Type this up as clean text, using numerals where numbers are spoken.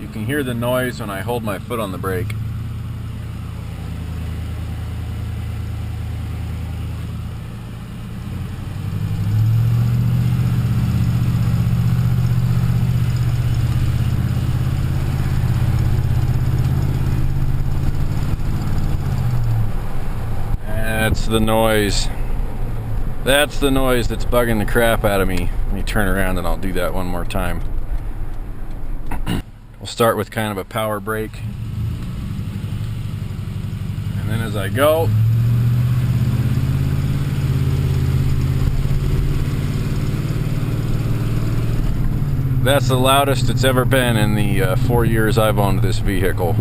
You can hear the noise when I hold my foot on the brake. That's the noise. That's the noise that's bugging the crap out of me. Let me turn around and I'll do that one more time. We'll start with kind of a power brake. And then as I go, that's the loudest it's ever been in the 4 years I've owned this vehicle.